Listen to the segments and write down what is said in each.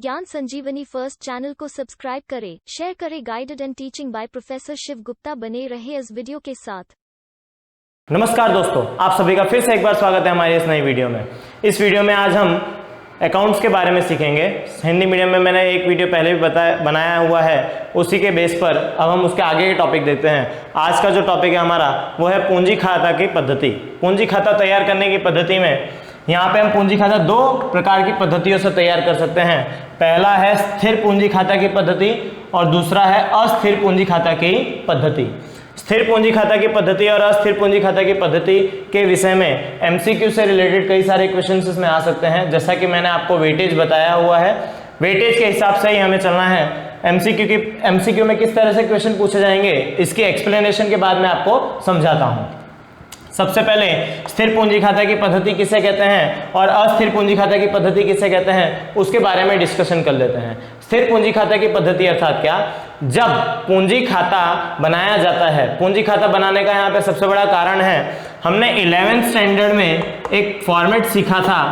ज्ञान Sanjeevani first channel को subscribe करें, शेयर करें। Guided and teaching by professor Shiv Gupta बने रहे इस वीडियो के साथ। नमस्कार दोस्तों, आप सभी का फिर से एक बार स्वागत है हमारी इस नई वीडियो में। इस वीडियो में आज हम अकाउंट्स के बारे में सीखेंगे। हिंदी मीडियम में मैंने एक वीडियो पहले भी बनाया हुआ है, उसी के बेस पर अब हम उसके आगे के टॉपिक देखते हैं। आज का जो टॉपिक है हमारा वो है पूंजी खाता की पद्धति। पूंजी खाता तैयार करने की पद्धति में यहाँ पे हम पूंजी खाता दो प्रकार की पद्धतियों से तैयार कर सकते हैं। पहला है स्थिर पूंजी खाता की पद्धति और दूसरा है अस्थिर पूंजी खाता की पद्धति। स्थिर पूंजी खाता की पद्धति और अस्थिर पूंजी खाता की पद्धति के विषय में एमसीक्यू से रिलेटेड कई सारे क्वेश्चंस इसमें आ सकते हैं। जैसा कि मैंने आपको वेटेज बताया हुआ है, वेटेज के हिसाब से ही हमें चलना है। एमसीक्यू में किस तरह से क्वेश्चन पूछे जाएंगे इसकी एक्सप्लेनेशन के बाद मैं आपको समझाता हूं। सबसे पहले स्थिर पूंजी खाता की पद्धति किसे कहते हैं और अस्थिर पूंजी खाता की पद्धति किसे कहते हैं उसके बारे में डिस्कशन कर लेते हैं। स्थिर पूंजी खाता की पद्धति अर्थात क्या? जब पूंजी खाता बनाया जाता है, पूंजी खाता बनाने का यहाँ पे सबसे बड़ा कारण है, हमने 11th स्टैंडर्ड में एक फॉर्मेट सीखा था,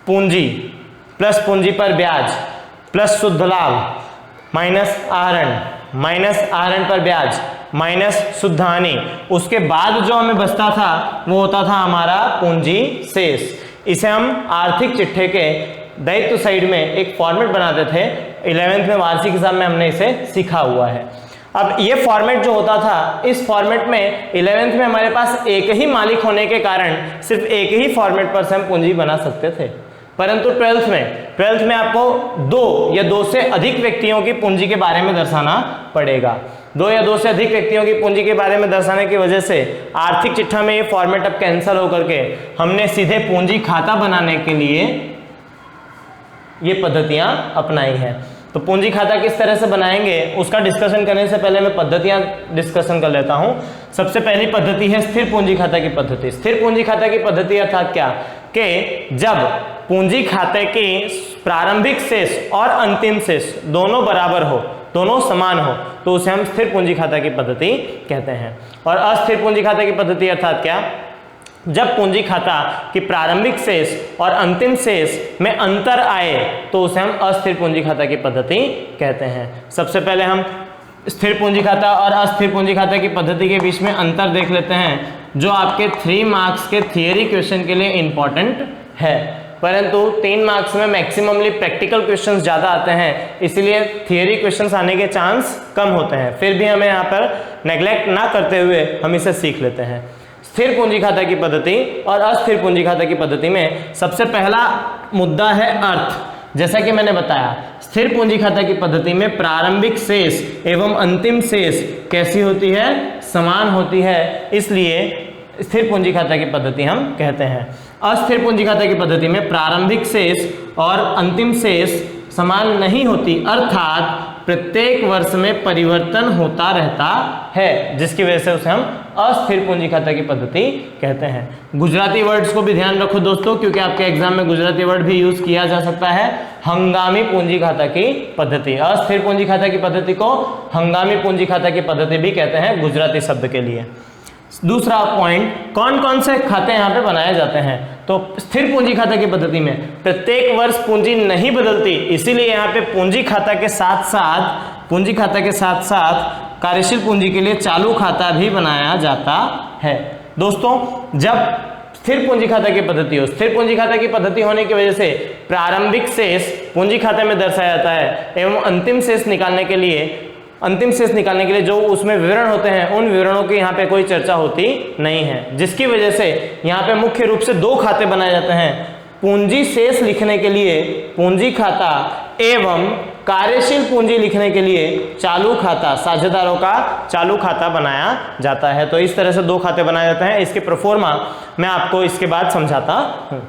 पूंजी प्लस पूंजी पर ब्याज प्लस शुद्ध लाभ माइनस आहरण पर ब्याज माइनस शुद्ध हानि। उसके बाद जो हमें बचता था वो होता था हमारा पूंजी शेष। इसे हम आर्थिक चिट्ठे के दायित्व साइड में एक फॉर्मेट बनाते थे। 11th में वार्षिक हिसाब में हमने इसे सीखा हुआ है। अब ये फॉर्मेट जो होता था, इस फॉर्मेट में 11th में हमारे पास एक ही मालिक होने के कारण सिर्फ एक ही फॉर्मेट पर से हम पूंजी बना सकते थे। परंतु 12th में आपको दो या दो से अधिक व्यक्तियों की पूंजी के बारे में दर्शाना पड़ेगा। दो या दो से अधिक व्यक्तियों की पूंजी के बारे में दर्शाने की वजह से आर्थिक चिट्ठा में ये फॉर्मेट अब कैंसिल होकर के हमने सीधे पूंजी खाता बनाने के लिए ये पद्धतियां अपनाई हैं। तो पूंजी खाता किस तरह से बनाएंगे उसका डिस्कशन करने से पहले मैं पद्धतियां डिस्कशन कर लेता हूं। सबसे पहली पद्धति है स्थिर पूंजी खाता की पद्धति। स्थिर पूंजी खाता की पद्धति अर्थात क्या कि जब पूंजी खाते की प्रारंभिक शेष और अंतिम शेष दोनों बराबर हो, दोनों समान हो, तो उसे हम स्थिर पूंजी खाता की पद्धति कहते हैं। और अस्थिर पूंजी खाता की पद्धति अर्थात क्या? जब पूंजी खाता की प्रारंभिक शेष और अंतिम शेष में अंतर आए तो उसे हम अस्थिर पूंजी खाता की पद्धति कहते हैं। सबसे पहले हम स्थिर पूंजी खाता और अस्थिर पूंजी खाता की पद्धति के बीच में अंतर देख लेते हैं, जो आपके 3 मार्क्स के थियरी क्वेश्चन के लिए इंपॉर्टेंट है। परंतु 3 मार्क्स में मैक्सिममली प्रैक्टिकल क्वेश्चंस ज्यादा आते हैं, इसलिए थियरी क्वेश्चंस आने के चांस कम होते हैं। फिर भी हमें यहाँ पर नेग्लेक्ट ना करते हुए हम इसे सीख लेते हैं। स्थिर पूंजी खाता की पद्धति और अस्थिर पूंजी खाता की पद्धति में सबसे पहला मुद्दा है अर्थ। जैसा कि मैंने बताया, स्थिर पूंजी खाता की पद्धति में प्रारंभिक शेष एवं अंतिम शेष कैसी होती है? समान होती है, इसलिए स्थिर पूंजी खाता की पद्धति हम कहते हैं। अस्थिर पूंजी खाता की पद्धति में प्रारंभिक शेष और अंतिम शेष समान नहीं होती, अर्थात प्रत्येक वर्ष में परिवर्तन होता रहता है, जिसकी वजह से उसे हम अस्थिर पूंजी खाता की पद्धति कहते हैं। गुजराती वर्ड्स को भी ध्यान रखो दोस्तों, क्योंकि आपके एग्जाम में गुजराती वर्ड भी यूज किया जा सकता है। हंगामी पूंजी खाता की पद्धति, अस्थिर पूंजी खाता की पद्धति को हंगामी पूंजी खाता की पद्धति भी कहते हैं गुजराती शब्द के लिए। दूसरा पॉइंट, कौन कौन से खाते यहाँ पे बनाए जाते हैं? तो स्थिर पूंजी खाता की पद्धति में प्रत्येक वर्ष पूंजी नहीं बदलती, इसीलिए यहाँ पे पूंजी खाता के साथ साथ कार्यशील पूंजी के लिए चालू खाता भी बनाया जाता है। दोस्तों, जब स्थिर पूंजी खाता की पद्धति हो, स्थिर पूंजी खाता की पद्धति होने की वजह से प्रारंभिक शेष पूंजी खाते में दर्शाया जाता है एवं अंतिम शेष निकालने के लिए जो उसमें विवरण होते हैं, उन विवरणों की यहाँ पे कोई चर्चा होती नहीं है, जिसकी वजह से यहाँ पे मुख्य रूप से 2 खाते बनाए जाते हैं। पूंजी शेष लिखने के लिए पूंजी खाता एवं कार्यशील पूंजी लिखने के लिए चालू खाता, साझेदारों का चालू खाता बनाया जाता है। तो इस तरह से 2 खाते बनाए जाते हैं। इसके प्रोफॉर्मा मैं आपको इसके बाद समझाता हूँ।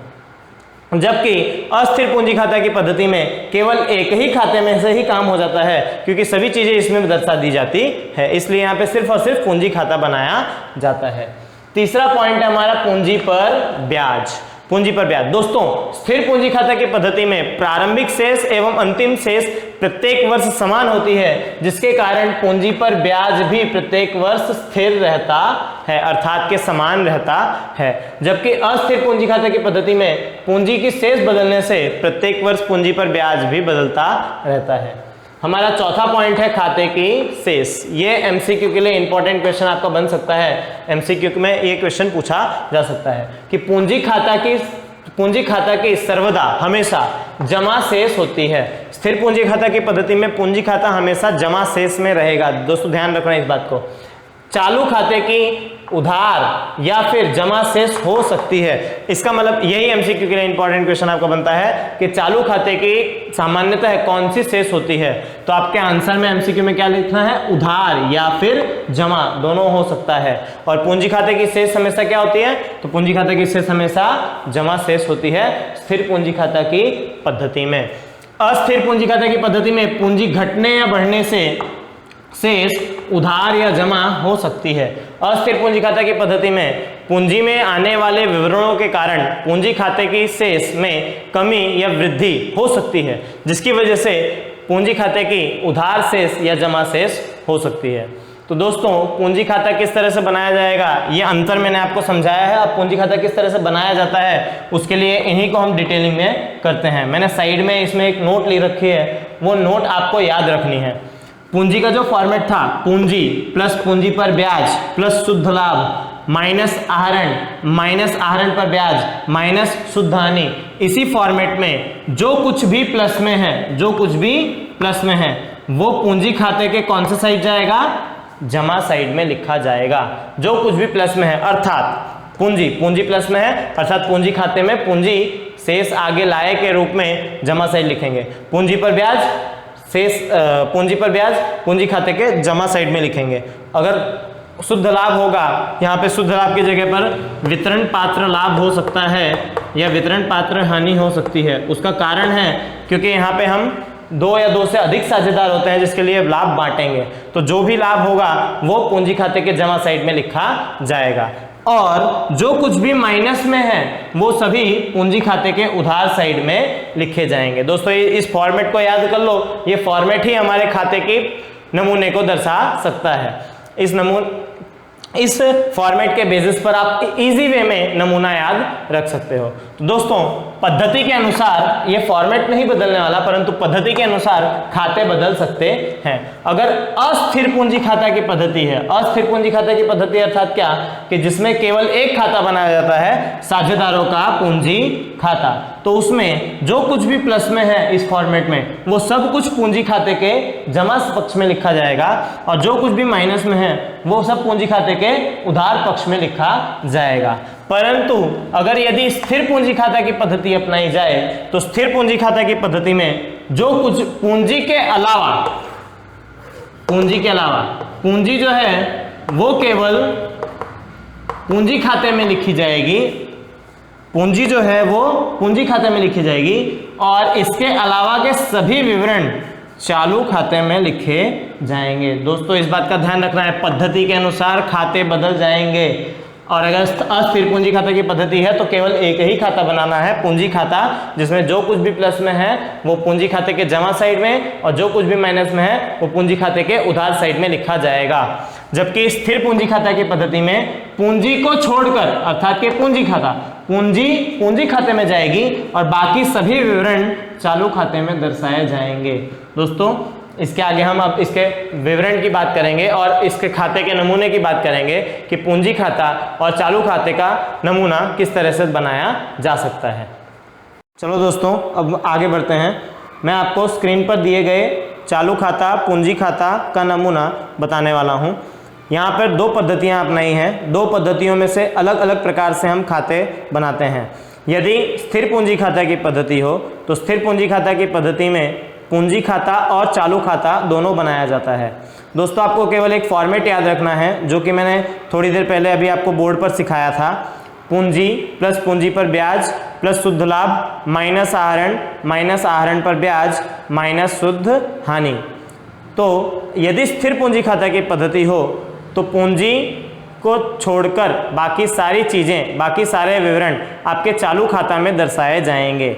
जबकि अस्थिर पूंजी खाता की पद्धति में केवल एक ही खाते में से ही काम हो जाता है, क्योंकि सभी चीजें इसमें दर्शा दी जाती है, इसलिए यहाँ पे सिर्फ और सिर्फ पूंजी खाता बनाया जाता है। तीसरा पॉइंट है हमारा पूंजी पर ब्याज। पूंजी पर ब्याज दोस्तों, स्थिर पूंजी खाता की पद्धति में प्रारंभिक शेष एवं अंतिम शेष प्रत्येक वर्ष समान होती है, जिसके कारण पूंजी पर ब्याज भी प्रत्येक वर्ष स्थिर रहता है, अर्थात के समान रहता है। जबकि अस्थिर पूंजी खाता की पद्धति में पूंजी की शेष बदलने से प्रत्येक वर्ष पूंजी पर ब्याज भी बदलता रहता है। हमारा चौथा पॉइंट है खाते की शेष। ये एमसीक्यू के लिए इंपॉर्टेंट क्वेश्चन आपका बन सकता है। एमसीक्यू में ये क्वेश्चन पूछा जा सकता है कि पूंजी खाता की सर्वदा हमेशा जमा शेष होती है। स्थिर पूंजी खाता की पद्धति में पूंजी खाता हमेशा जमा शेष में रहेगा। दोस्तों ध्यान रखना इस बात को। चालू खाते की उधार या फिर जमा शेष हो सकती है। इसका मतलब यही एमसीक्यू के लिए इंपॉर्टेंट क्वेश्चन आपका बनता है कि चालू खाते की सामान्यतः कौन सी शेष होती है। तो आपके आंसर में एमसीक्यू में क्या लिखना है, उधार या फिर जमा, दोनों हो सकता है। और पूंजी खाते की शेष हमेशा क्या होती है, तो पूंजी खाते की शेष हमेशा जमा शेष होती है स्थिर पूंजी खाता की पद्धति में। अस्थिर पूंजी खाता की पद्धति में पूंजी घटने या बढ़ने से शेष उधार या जमा हो सकती है। अस्थिर पूंजी खाता की पद्धति में पूंजी में आने वाले विवरणों के कारण पूंजी खाते की शेष में कमी या वृद्धि हो सकती है, जिसकी वजह से पूंजी खाते की उधार शेष या जमा शेष हो सकती है। तो दोस्तों पूंजी खाता किस तरह से बनाया जाएगा, ये अंतर मैंने आपको समझाया है। अब पूंजी खाता किस तरह से बनाया जाता है उसके लिए इन्हीं को हम डिटेलिंग में करते हैं। मैंने साइड में इसमें एक नोट ली रखी है, वो नोट आपको याद रखनी है। पूंजी का जो फॉर्मेट था, पूंजी प्लस पूंजी पर ब्याज प्लस शुद्ध लाभ माइनस आहरण पर ब्याज माइनस शुद्ध हानि, इसी फॉर्मेट में जो कुछ भी प्लस में है वो पूंजी खाते के कौन से साइड जाएगा, जमा साइड में लिखा जाएगा। जो कुछ भी प्लस में है अर्थात पूंजी प्लस में है अर्थात पूंजी खाते में पूंजी शेष आगे लाए के रूप में जमा साइड लिखेंगे। पूंजी पर ब्याज पूंजी खाते के जमा साइड में लिखेंगे। अगर शुद्ध लाभ होगा, यहाँ पे शुद्ध लाभ की जगह पर वितरण पात्र लाभ हो सकता है या वितरण पात्र हानि हो सकती है। उसका कारण है क्योंकि यहाँ पे हम दो या दो से अधिक साझेदार होते हैं जिसके लिए लाभ बांटेंगे, तो जो भी लाभ होगा वो पूंजी खाते के जमा साइड में लिखा जाएगा। और जो कुछ भी माइनस में है वो सभी पूंजी खाते के उधार साइड में लिखे जाएंगे। दोस्तों इस फॉर्मेट को याद कर लो, ये फॉर्मेट ही हमारे खाते के नमूने को दर्शा सकता है। इस फॉर्मेट के बेसिस पर आप इजी वे में नमूना याद रख सकते हो। तो दोस्तों पद्धति के अनुसार ये फॉर्मेट नहीं बदलने वाला, परंतु पद्धति के अनुसार खाते बदल सकते हैं। अगर अस्थिर पूंजी खाता की पद्धति है, अस्थिर पूंजी खाता की पद्धति अर्थात क्या, कि जिसमें केवल एक खाता बनाया जाता है, साझेदारों का पूंजी खाता, तो उसमें जो कुछ भी प्लस में है इस फॉर्मेट में वो सब कुछ पूंजी खाते के जमा पक्ष में लिखा जाएगा और जो कुछ भी माइनस में है वो सब पूंजी खाते के उधार पक्ष में लिखा जाएगा। परंतु अगर यदि स्थिर पूंजी खाता की पद्धति अपनाई जाए तो स्थिर पूंजी खाता की पद्धति में जो कुछ पूंजी के अलावा पूंजी जो है वो केवल पूंजी खाते में लिखी जाएगी, पूंजी जो है वो पूंजी खाते में लिखी जाएगी और इसके अलावा के सभी विवरण चालू खाते में लिखे जाएंगे। दोस्तों इस बात का ध्यान रखना है, पद्धति के अनुसार खाते बदल जाएंगे। और अगर अस्थिर पूंजी खाता की पद्धति है तो केवल एक ही खाता बनाना है, पूंजी खाता, जिसमें जो कुछ भी प्लस में है वो पूंजी खाते के जमा साइड में और जो कुछ भी माइनस में है वो पूंजी खाते के उधार साइड में लिखा जाएगा। जबकि स्थिर पूंजी खाता की पद्धति में पूंजी को छोड़कर अर्थात कि पूंजी खाते में जाएगी और बाकी सभी विवरण चालू खाते में दर्शाए जाएंगे। दोस्तों इसके आगे हम अब इसके विवरण की बात करेंगे और इसके खाते के नमूने की बात करेंगे कि पूंजी खाता और चालू खाते का नमूना किस तरह से बनाया जा सकता है। चलो दोस्तों अब आगे बढ़ते हैं। मैं आपको स्क्रीन पर दिए गए चालू खाता पूंजी खाता का नमूना बताने वाला हूं। यहाँ पर दो पद्धतियाँ अपनाई हैं, दो पद्धतियों में से अलग अलग प्रकार से हम खाते बनाते हैं। यदि स्थिर पूंजी खाता की पद्धति हो तो स्थिर पूंजी खाता की पद्धति में पूंजी खाता और चालू खाता दोनों बनाया जाता है। दोस्तों आपको केवल एक फॉर्मेट याद रखना है जो कि मैंने थोड़ी देर पहले अभी आपको बोर्ड पर सिखाया था। पूंजी प्लस पूंजी पर ब्याज प्लस शुद्ध लाभ माइनस आहरण पर ब्याज माइनस शुद्ध हानि। तो यदि स्थिर पूंजी खाता की पद्धति हो तो पूंजी को छोड़कर बाकी सारी चीज़ें, बाकी सारे विवरण आपके चालू खाता में दर्शाए जाएंगे।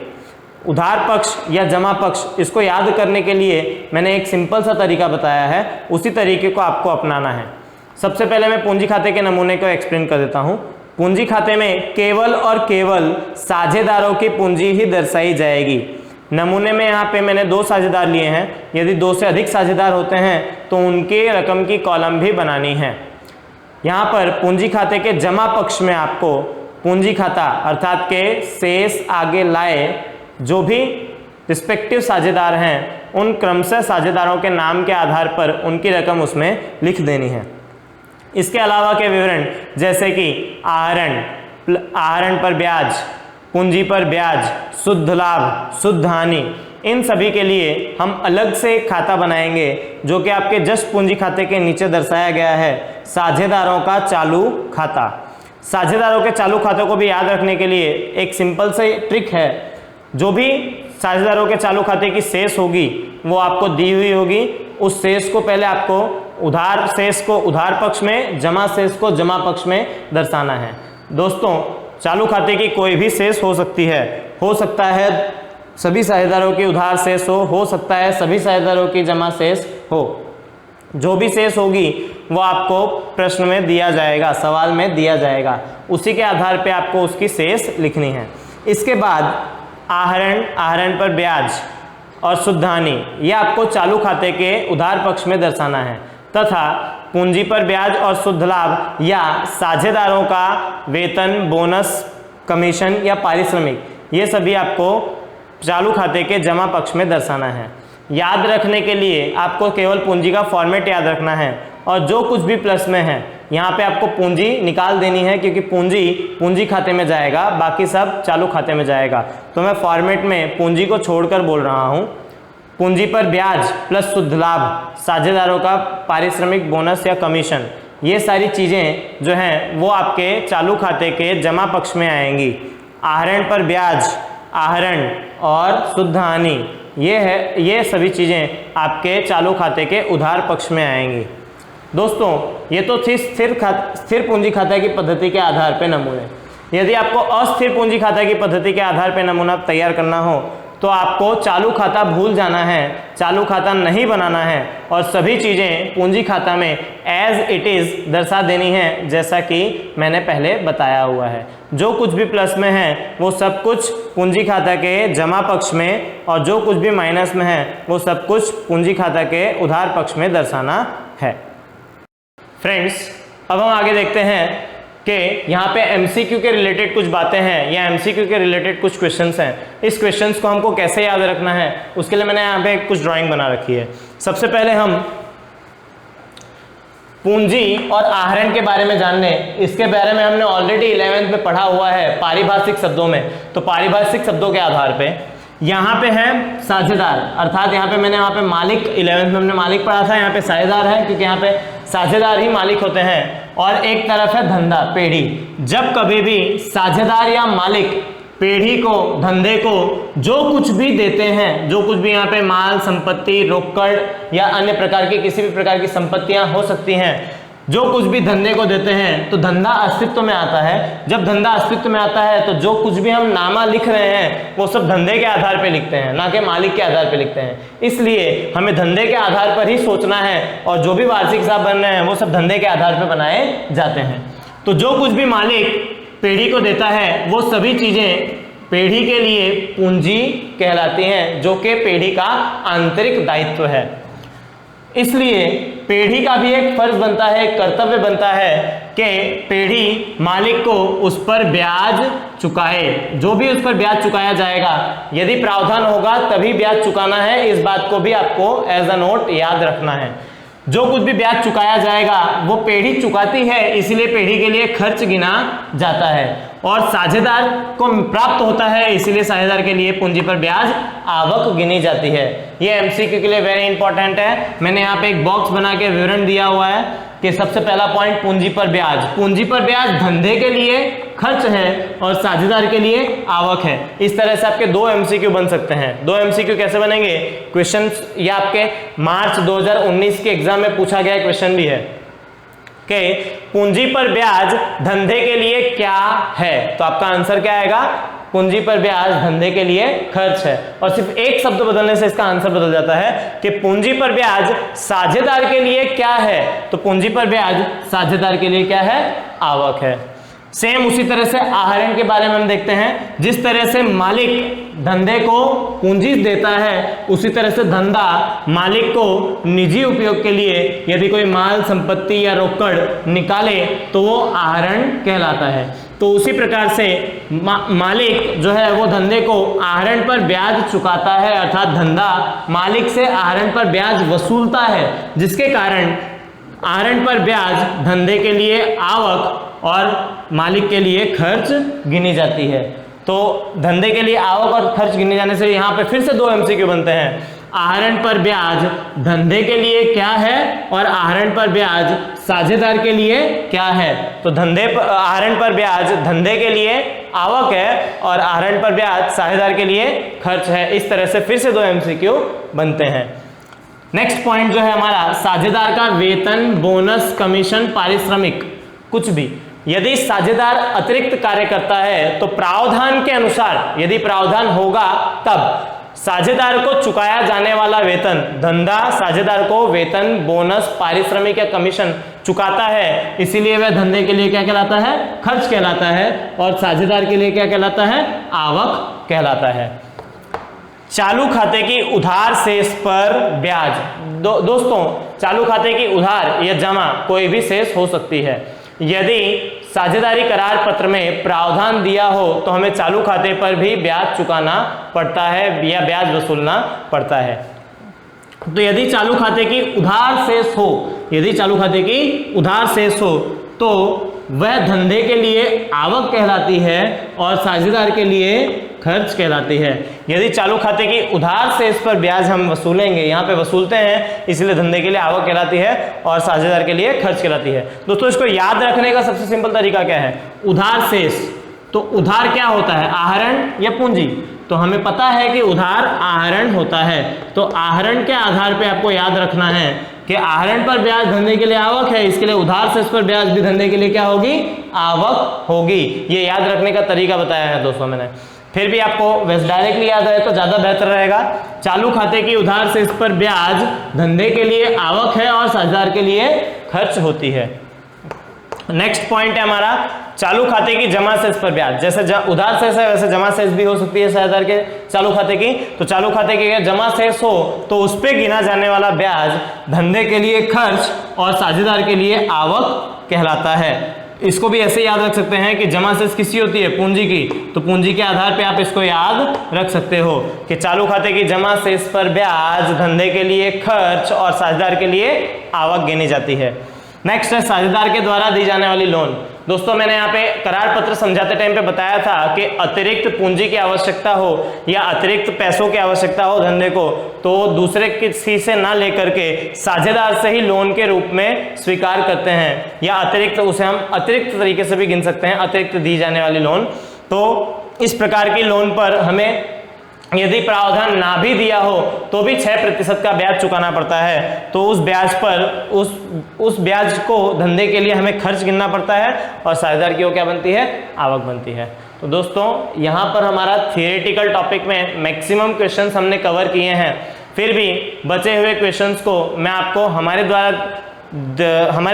उधार पक्ष या जमा पक्ष, इसको याद करने के लिए मैंने एक सिंपल सा तरीका बताया है, उसी तरीके को आपको अपनाना है। सबसे पहले मैं पूंजी खाते के नमूने को एक्सप्लेन कर देता हूं। पूंजी खाते में केवल और केवल साझेदारों की पूंजी ही दर्शाई जाएगी। नमूने में यहाँ पे मैंने 2 साझेदार लिए हैं। यदि 2 से अधिक साझेदार होते हैं तो उनके रकम की कॉलम भी बनानी है। यहाँ पर पूंजी खाते के जमा पक्ष में आपको पूंजी खाता अर्थात के शेष आगे लाए जो भी रिस्पेक्टिव साझेदार हैं उन क्रमशः साझेदारों के नाम के आधार पर उनकी रकम उसमें लिख देनी है। इसके अलावा के विवरण जैसे कि आहरण पर ब्याज, पूंजी पर ब्याज, शुद्ध लाभ, शुद्ध हानि, इन सभी के लिए हम अलग से एक खाता बनाएंगे जो कि आपके जस्ट पूंजी खाते के नीचे दर्शाया गया है, साझेदारों का चालू खाता। साझेदारों के चालू खातों को भी याद रखने के लिए एक सिंपल से ट्रिक है। जो भी साझेदारों के चालू खाते की शेष होगी वो आपको दी हुई होगी। उस शेष को पहले आपको उधार शेष को उधार पक्ष में, जमा शेष को जमा पक्ष में दर्शाना है। दोस्तों, चालू खाते की कोई भी शेष हो सकती है। हो सकता है सभी साझेदारों की उधार शेष हो सकता है सभी साझेदारों की जमा शेष हो। जो भी शेष होगी वो आपको प्रश्न में दिया जाएगा, सवाल में दिया जाएगा। उसी के आधार पे आपको उसकी शेष लिखनी है। इसके बाद आहरण पर ब्याज और शुद्ध हानि, ये आपको चालू खाते के उधार पक्ष में दर्शाना है, तथा पूंजी पर ब्याज और शुद्ध लाभ या साझेदारों का वेतन, बोनस, कमीशन या पारिश्रमिक, ये सभी आपको चालू खाते के जमा पक्ष में दर्शाना है। याद रखने के लिए आपको केवल पूंजी का फॉर्मेट याद रखना है और जो कुछ भी प्लस में है यहाँ पे आपको पूंजी निकाल देनी है, क्योंकि पूंजी खाते में जाएगा, बाकी सब चालू खाते में जाएगा। तो मैं फॉर्मेट में पूंजी को छोड़कर बोल रहा हूँ। पूंजी पर ब्याज प्लस शुद्ध लाभ, साझेदारों का पारिश्रमिक, बोनस या कमीशन, ये सारी चीज़ें जो हैं वो आपके चालू खाते के जमा पक्ष में आएंगी। आहरण पर ब्याज, आहरण और शुद्ध हानि, ये सभी चीज़ें आपके चालू खाते के उधार पक्ष में आएंगी। दोस्तों, ये तो थी स्थिर पूंजी खाता की पद्धति के आधार पे नमूने। यदि आपको अस्थिर पूंजी खाता की पद्धति के आधार पे नमूना तैयार करना हो तो आपको चालू खाता भूल जाना है, चालू खाता नहीं बनाना है और सभी चीज़ें पूंजी खाता में एज इट इज़ दर्शा देनी है, जैसा कि मैंने पहले बताया हुआ है। जो कुछ भी प्लस में है वो सब कुछ पूंजी खाता के जमा पक्ष में और जो कुछ भी माइनस में है वो सब कुछ पूंजी खाता के उधार पक्ष में दर्शाना है। फ्रेंड्स, अब हम आगे देखते हैं कि यहाँ पे एमसीक्यू के रिलेटेड कुछ बातें हैं या एमसीक्यू के रिलेटेड कुछ क्वेश्चंस हैं। इस क्वेश्चंस को हमको कैसे याद रखना है उसके लिए मैंने यहाँ पे कुछ ड्राइंग बना रखी है। सबसे पहले हम पूंजी और आहरण के बारे में जान लें। इसके बारे में हमने ऑलरेडी 11th में पढ़ा हुआ है पारिभाषिक शब्दों में। तो पारिभाषिक शब्दों के आधार पे यहाँ पे है साझेदार, अर्थात यहाँ पे मैंने वहाँ पे मालिक, 11th में हमने मालिक पढ़ा था, यहाँ पे साझेदार है क्योंकि यहाँ पे साझेदार ही मालिक होते हैं। और एक तरफ है धंधा, पेढ़ी। जब कभी भी साझेदार या मालिक पेढ़ी को, धंधे को जो कुछ भी देते हैं, जो कुछ भी यहाँ पे माल, संपत्ति, रोकड़ या अन्य प्रकार की किसी भी प्रकार की संपत्तियां हो सकती हैं, जो कुछ भी धंधे को देते हैं तो धंधा अस्तित्व में आता है। जब धंधा अस्तित्व में आता है तो जो कुछ भी हम नामा लिख रहे हैं वो सब धंधे के आधार पे लिखते हैं, ना कि मालिक के आधार पे लिखते हैं। इसलिए हमें धंधे के आधार पर ही सोचना है और जो भी वार्षिक हिसाब बन रहे हैं वो सब धंधे के आधार पर बनाए जाते हैं। तो जो कुछ भी मालिक पेढ़ी को देता है वो सभी चीजें पेढ़ी के लिए पूंजी कहलाती हैं, जो कि पेढ़ी का आंतरिक दायित्व है। इसलिए पेढ़ी का भी एक फर्ज बनता है, एक कर्तव्य बनता है कि पेढ़ी मालिक को उस पर ब्याज चुकाए। जो भी उस पर ब्याज चुकाया जाएगा, यदि प्रावधान होगा तभी ब्याज चुकाना है। इस बात को भी आपको एज अ नोट याद रखना है। जो कुछ भी ब्याज चुकाया जाएगा वो पेढ़ी चुकाती है, इसलिए पेढ़ी के लिए खर्च गिना जाता है। और साझेदार को प्राप्त होता है, इसीलिए साझेदार के लिए पूंजी पर ब्याज आवक गिनी जाती है। ये एमसीक्यू के लिए वेरी इंपॉर्टेंट है। मैंने यहाँ पे एक बॉक्स बना के विवरण दिया हुआ है कि सबसे पहला पॉइंट पूंजी पर ब्याज। पूंजी पर ब्याज धंधे के लिए खर्च है और साझेदार के लिए आवक है। इस तरह से आपके 2 एमसीक्यू बन सकते हैं। 2 एमसीक्यू कैसे बनेंगे? क्वेश्चन ये आपके मार्च 2019 के एग्जाम में पूछा गया क्वेश्चन भी है कि पूंजी पर ब्याज धंधे के लिए क्या है, तो आपका आंसर क्या आएगा? पूंजी पर ब्याज धंधे के लिए खर्च है। और सिर्फ एक शब्द बदलने से इसका आंसर बदल जाता है कि पूंजी पर ब्याज साझेदार के लिए क्या है, तो पूंजी पर ब्याज साझेदार के लिए क्या है, आवक है। सेम उसी तरह से आहरण के बारे में हम देखते हैं, जिस तरह से मालिक धंधे को पूंजी देता है उसी तरह से धंधा मालिक को निजी उपयोग के लिए यदि कोई माल संपत्ति या रोकड़ निकाले तो वो आहरण कहलाता है। तो उसी प्रकार से मालिक जो है वो धंधे को आहरण पर ब्याज चुकाता है, अर्थात धंधा मालिक से आहरण पर ब्याज वसूलता है, जिसके कारण आहरण पर ब्याज धंधे के लिए आवक और मालिक के लिए खर्च गिनी जाती है। तो धंधे के लिए आवक और खर्च गिने जाने से यहाँ पे फिर से 2 MCQ बनते हैं। आहरण पर ब्याज धंधे के लिए क्या है और आहरण पर ब्याज साझेदार के लिए क्या है। तो आहरण पर ब्याज धंधे के लिए आवक है और आहरण पर ब्याज साझेदार के लिए खर्च है। इस तरह से फिर से 2 MCQ बनते हैं। नेक्स्ट पॉइंट जो है हमारा, साझेदार का वेतन, बोनस, कमीशन, पारिश्रमिक कुछ भी यदि साझेदार अतिरिक्त कार्य करता है तो प्रावधान के अनुसार, यदि प्रावधान होगा तब साझेदार को चुकाया जाने वाला वेतन, धंधा साझेदार को वेतन, बोनस, पारिश्रमिक या कमीशन चुकाता है, इसीलिए वह धंधे के लिए क्या कहलाता है, खर्च कहलाता है, और साझेदार के लिए क्या कहलाता है, आवक कहलाता है। चालू खाते की उधार शेष पर ब्याज। दोस्तों चालू खाते की उधार या जमा कोई भी शेष हो सकती है। यदि साझेदारी करार पत्र में प्रावधान दिया हो तो हमें चालू खाते पर भी ब्याज चुकाना पड़ता है या ब्याज वसूलना पड़ता है। तो यदि चालू खाते की उधार शेष हो, यदि चालू खाते की उधार शेष हो तो वह धंधे के लिए आवक कहलाती है और साझेदार के लिए खर्च कहलाती है। यदि चालू खाते की उधार शेष पर ब्याज हम वसूलेंगे, यहाँ पे वसूलते हैं, इसलिए धंधे के लिए आवक कहलाती है और साझेदार के लिए खर्च कहलाती है। दोस्तों इसको याद रखने का सबसे सिंपल तरीका क्या है, उधार शेष। तो उधार क्या होता है, आहरण या पूंजी। तो हमें पता है कि उधार आहरण होता है, तो आहरण के आधार पे आपको याद रखना है कि आहरण पर ब्याज धंधे के लिए आवक है, इसके लिए उधार शेष पर ब्याज भी धंधे के लिए क्या होगी, आवक होगी। ये याद रखने का तरीका बताया है दोस्तों मैंने। फिर भी आपको वैसे डायरेक्टली याद रहे तो ज्यादा बेहतर रहेगा। चालू खाते की उधार शेष पर ब्याज धंधे के लिए आवक है और साझेदार के लिए खर्च होती है। नेक्स्ट पॉइंट है हमारा, चालू खाते की जमा शेष पर ब्याज। जैसे उधार शेष है वैसे जमा शेष भी हो सकती है साझेदार के चालू खाते की। तो चालू खाते की जमा शेष हो तो उस पर गिना जाने वाला ब्याज धंधे के लिए खर्च और साझेदार के लिए आवक कहलाता है। इसको भी ऐसे याद रख सकते हैं कि जमा शेष किसकी होती है, पूंजी की। तो पूंजी के आधार पे आप इसको याद रख सकते हो कि चालू खाते की जमा शेष पर ब्याज धंधे के लिए खर्च और साझेदार के लिए आवक गिनी जाती है। नेक्स्ट है साझेदार के द्वारा दी जाने वाली लोन। दोस्तों मैंने यहाँ पे करार पत्र समझाते टाइम पे बताया था कि अतिरिक्त पूंजी की आवश्यकता हो या अतिरिक्त पैसों की आवश्यकता हो धंधे को, तो दूसरे किसी से ना लेकर के साझेदार से ही लोन के रूप में स्वीकार करते हैं, या अतिरिक्त, उसे हम अतिरिक्त तरीके से भी गिन सकते हैं, अतिरिक्त दी जाने वाली लोन। तो इस प्रकार की लोन पर हमें यदि प्रावधान ना भी दिया हो तो भी 6% का ब्याज चुकाना पड़ता है। तो उस ब्याज पर उस ब्याज को धंधे के लिए हमें खर्च गिनना पड़ता है और साझेदार की वो क्या बनती है, आवक बनती है। तो दोस्तों यहाँ पर हमारा थियोरेटिकल टॉपिक में मैक्सिमम क्वेश्चंस हमने कवर किए हैं। फिर भी बचे हुए क्वेश्चंस को मैं आपको हमारे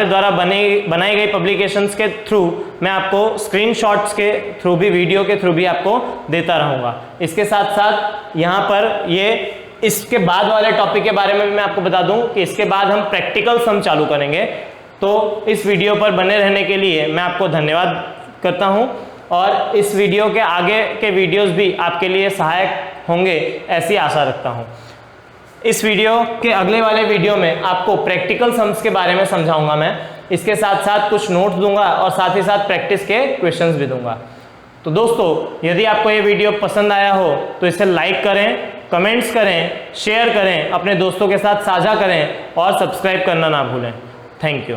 द्वारा बनाई गई पब्लिकेशंस के थ्रू मैं आपको स्क्रीनशॉट्स के थ्रू भी, वीडियो के थ्रू भी आपको देता रहूँगा। इसके साथ साथ यहाँ पर इसके बाद वाले टॉपिक के बारे में भी मैं आपको बता दूं कि इसके बाद हम प्रैक्टिकल सम चालू करेंगे। तो इस वीडियो पर बने रहने के लिए मैं आपको धन्यवाद करता हूँ और इस वीडियो के आगे के वीडियोस भी आपके लिए सहायक होंगे ऐसी आशा रखता हूँ। इस वीडियो के अगले वाले वीडियो में आपको प्रैक्टिकल सम्स के बारे में समझाऊंगा मैं। इसके साथ साथ कुछ नोट्स दूंगा और साथ ही साथ प्रैक्टिस के क्वेश्चंस भी दूंगा। तो दोस्तों यदि आपको ये वीडियो पसंद आया हो तो इसे लाइक करें, कमेंट्स करें, शेयर करें, अपने दोस्तों के साथ साझा करें और सब्सक्राइब करना ना भूलें। Thank you.